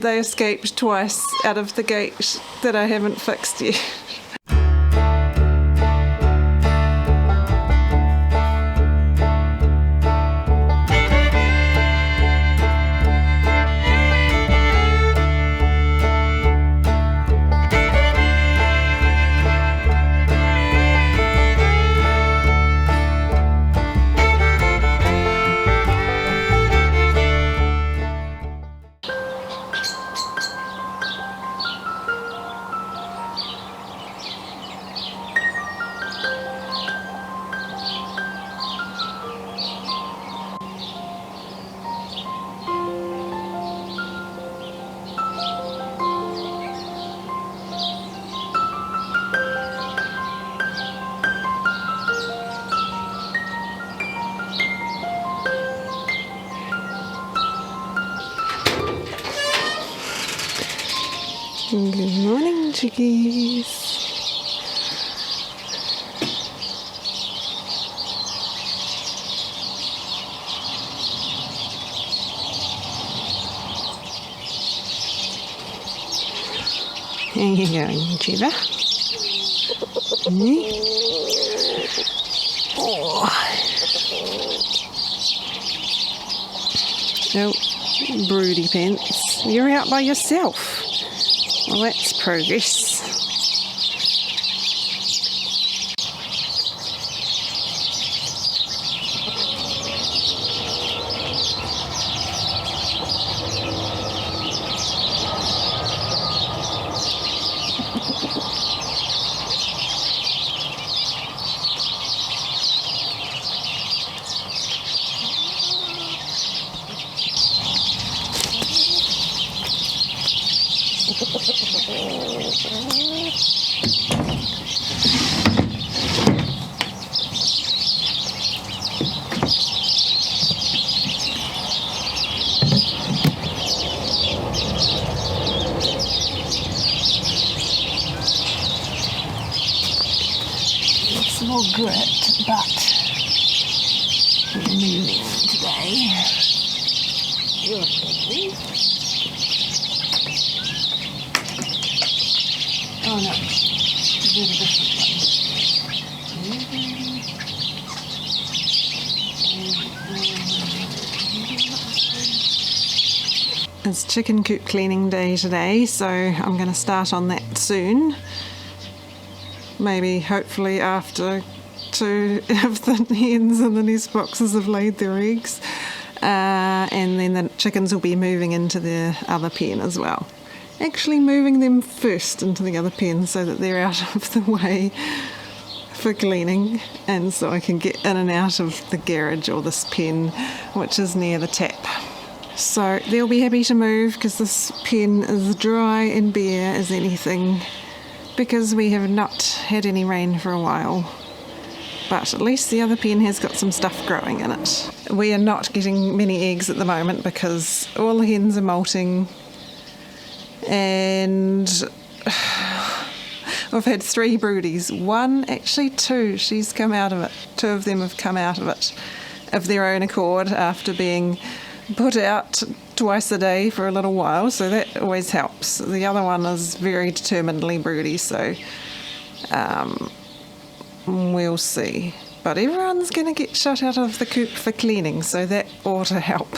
They escaped twice out of the gate that I haven't fixed yet. Good morning, chickies. How you going, Trevor? Oh. Oh, broody pants. You're out by yourself. Well, that's progress. It's more grit, but we're moving today. Oh no, to do the different one. It's chicken coop cleaning day today, so I'm going to start on that soon. Maybe, hopefully, after 2 of the hens in the nest boxes have laid their eggs. And then the chickens will be moving into the other pen as well. Actually moving them first into the other pen so that they're out of the way for cleaning, and so I can get in and out of the garage or this pen, which is near the tap. So they'll be happy to move because this pen is dry and bare as anything, because we have not had any rain for a while. But at least the other pen has got some stuff growing in it. We are not getting many eggs at the moment because all the hens are molting, and we've had 3 broodies. Actually 2, she's come out of it. 2 of them have come out of it of their own accord after being put out twice a day for a little while, so that always helps. The other one is very determinedly broody, so we'll see. But everyone's going to get shut out of the coop for cleaning, so that ought to help.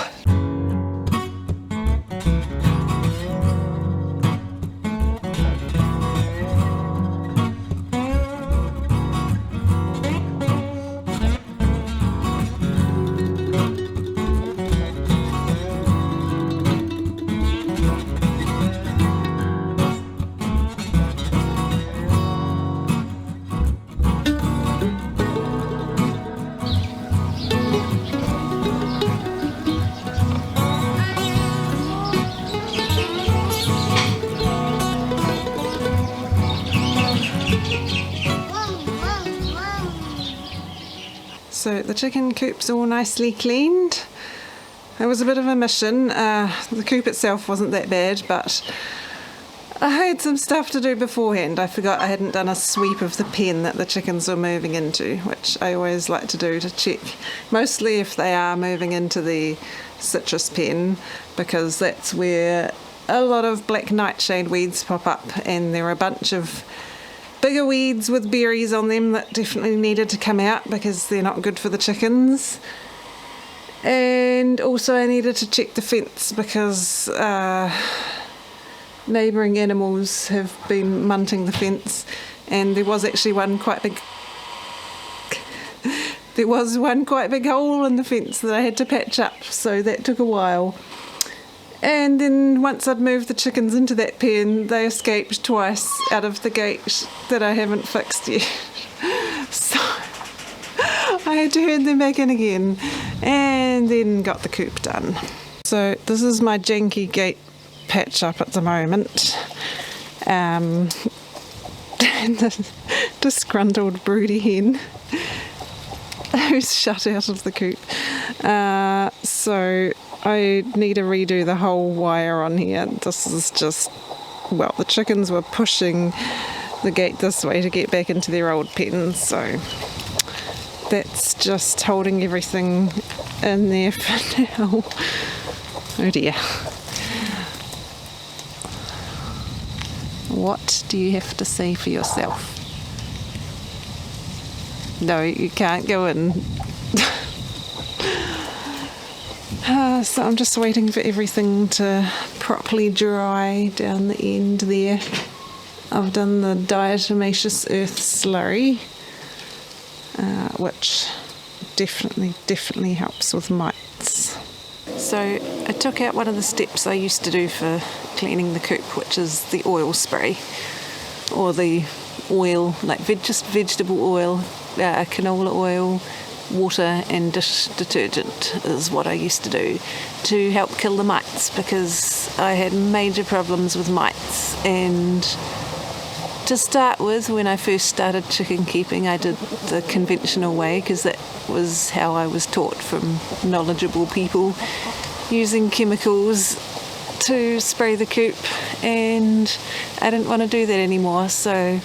So the chicken coop's all nicely cleaned. It was a bit of a mission. The coop itself wasn't that bad, but I had some stuff to do beforehand. I forgot I hadn't done a sweep of the pen that the chickens were moving into, which I always like to do to check, mostly if they are moving into the citrus pen, because that's where a lot of black nightshade weeds pop up, and there are a bunch of bigger weeds with berries on them that definitely needed to come out because they're not good for the chickens. And also I needed to check the fence because neighbouring animals have been munting the fence, and there was actually one quite big hole in the fence that I had to patch up, so that took a while. And then once I'd moved the chickens into that pen, they escaped twice out of the gate that I haven't fixed yet. So I had to herd them back in again, and then got the coop done. So this is my janky gate patch up at the moment. And the disgruntled broody hen who's shut out of the coop. So I need to redo the whole wire on here. This is just, well, the chickens were pushing the gate this way to get back into their old pens, so that's just holding everything in there for now. Oh dear. What do you have to say for yourself? No, you can't go in. So I'm just waiting for everything to properly dry down the end there. I've done the diatomaceous earth slurry, which definitely helps with mites. So I took out one of the steps I used to do for cleaning the coop, which is the oil spray, or the oil, like just vegetable oil, canola oil, water and dish detergent is what I used to do to help kill the mites, because I had major problems with mites. And to start with, when I first started chicken keeping, I did the conventional way because that was how I was taught from knowledgeable people, using chemicals to spray the coop, and I didn't want to do that anymore, so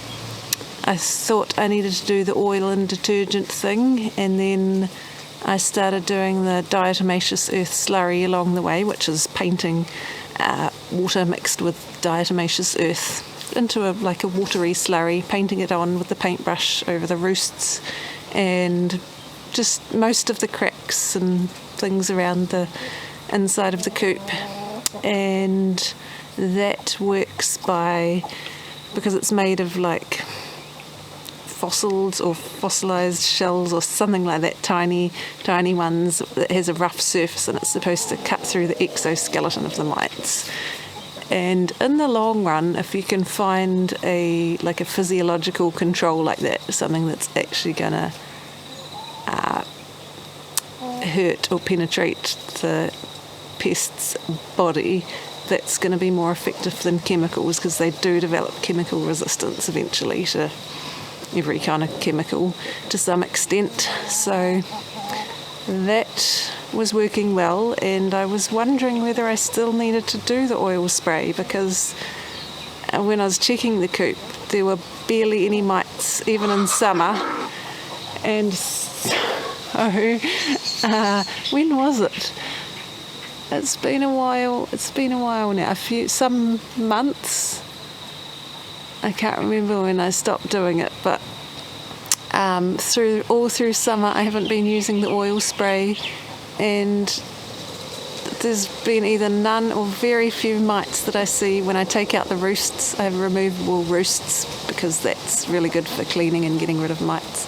I thought I needed to do the oil and detergent thing, and then I started doing the diatomaceous earth slurry along the way, which is painting water mixed with diatomaceous earth into a watery slurry, painting it on with the paintbrush over the roosts and just most of the cracks and things around the inside of the coop. And that works because it's made of like fossils or fossilized shells or something like that, tiny ones that has a rough surface, and it's supposed to cut through the exoskeleton of the mites. And in the long run, if you can find a physiological control like that, something that's actually gonna hurt or penetrate the pest's body, that's going to be more effective than chemicals, because they do develop chemical resistance eventually to every kind of chemical to some extent. So that was working well, and I was wondering whether I still needed to do the oil spray, because when I was checking the coop there were barely any mites even in summer. And so when was it? It's been a while now, some months. I can't remember when I stopped doing it, but through summer I haven't been using the oil spray, and there's been either none or very few mites that I see when I take out the roosts. I have removable roosts because that's really good for cleaning and getting rid of mites.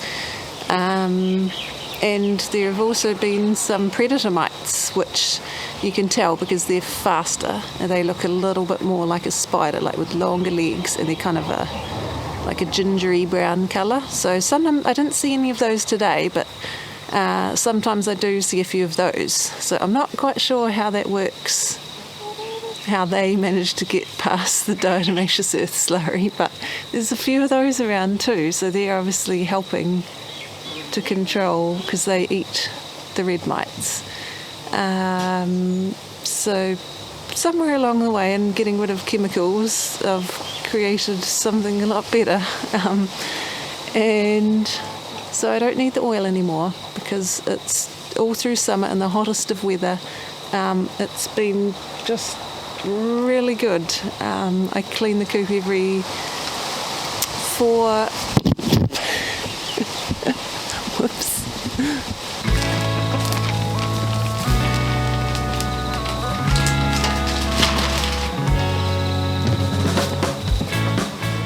And there have also been some predator mites, which you can tell because they're faster and they look a little bit more like a spider, like with longer legs, and they're kind of like a gingery brown colour. So sometimes I didn't see any of those today, but sometimes I do see a few of those. So I'm not quite sure how that works, how they managed to get past the diatomaceous earth slurry, but there's a few of those around too, so they're obviously helping to control, because they eat the red mites. So somewhere along the way in getting rid of chemicals, I've created something a lot better. And so I don't need the oil anymore, because it's all through summer in the hottest of weather. It's been just really good. I clean the coop every 4... Whoops.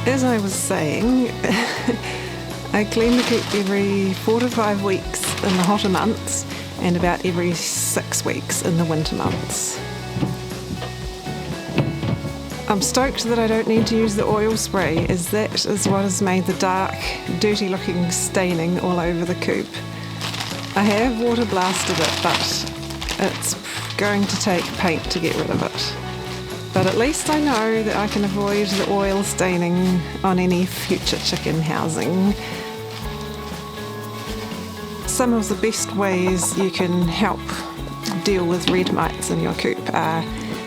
As I was saying, I clean the coop every 4 to 5 weeks in the hotter months and about every 6 weeks in the winter months. I'm stoked that I don't need to use the oil spray, as that is what has made the dark, dirty looking staining all over the coop. I have water blasted it, but it's going to take paint to get rid of it. But at least I know that I can avoid the oil staining on any future chicken housing. Some of the best ways you can help deal with red mites in your coop are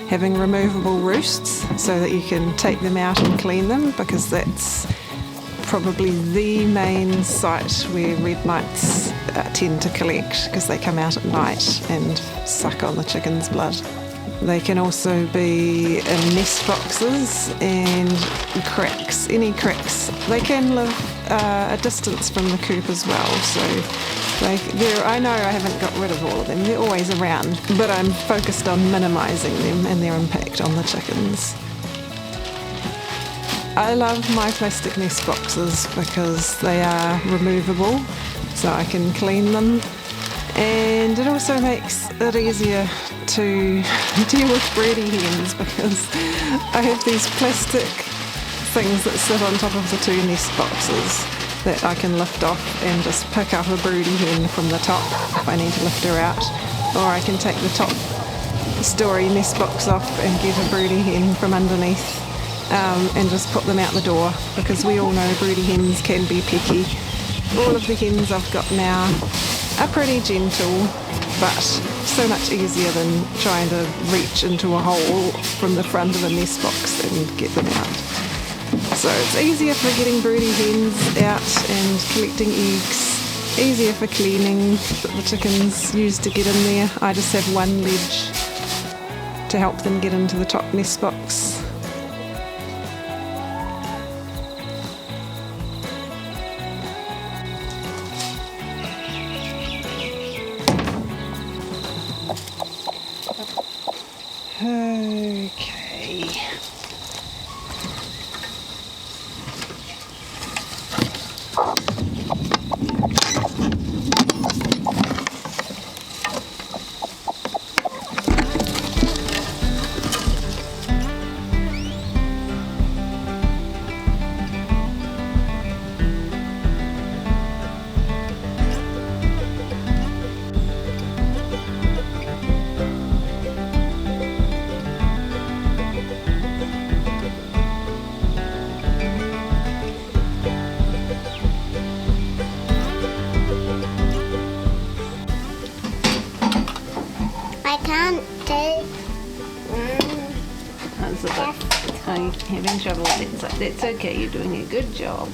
having removable roosts so that you can take them out and clean them, because that's probably the main site where red mites tend to collect, because they come out at night and suck on the chicken's blood. They can also be in nest boxes and cracks, any cracks. They can live a distance from the coop as well, so I know I haven't got rid of all of them, they're always around, but I'm focused on minimising them and their impact on the chickens. I love my plastic nest boxes because they are removable, so I can clean them, and it also makes it easier to deal with broody hens, because I have these plastic things that sit on top of the 2 nest boxes that I can lift off and just pick up a broody hen from the top if I need to lift her out, or I can take the top story nest box off and get a broody hen from underneath and just put them out the door, because we all know broody hens can be picky. All of the hens I've got now are pretty gentle, but so much easier than trying to reach into a hole from the front of a nest box and get them out. So it's easier for getting broody hens out and collecting eggs, easier for cleaning that the chickens use to get in there. I just have one ledge to help them get into the top nest box. Okay. I can't do. That's a bit. I'm having trouble with it. That's okay. You're doing a good job.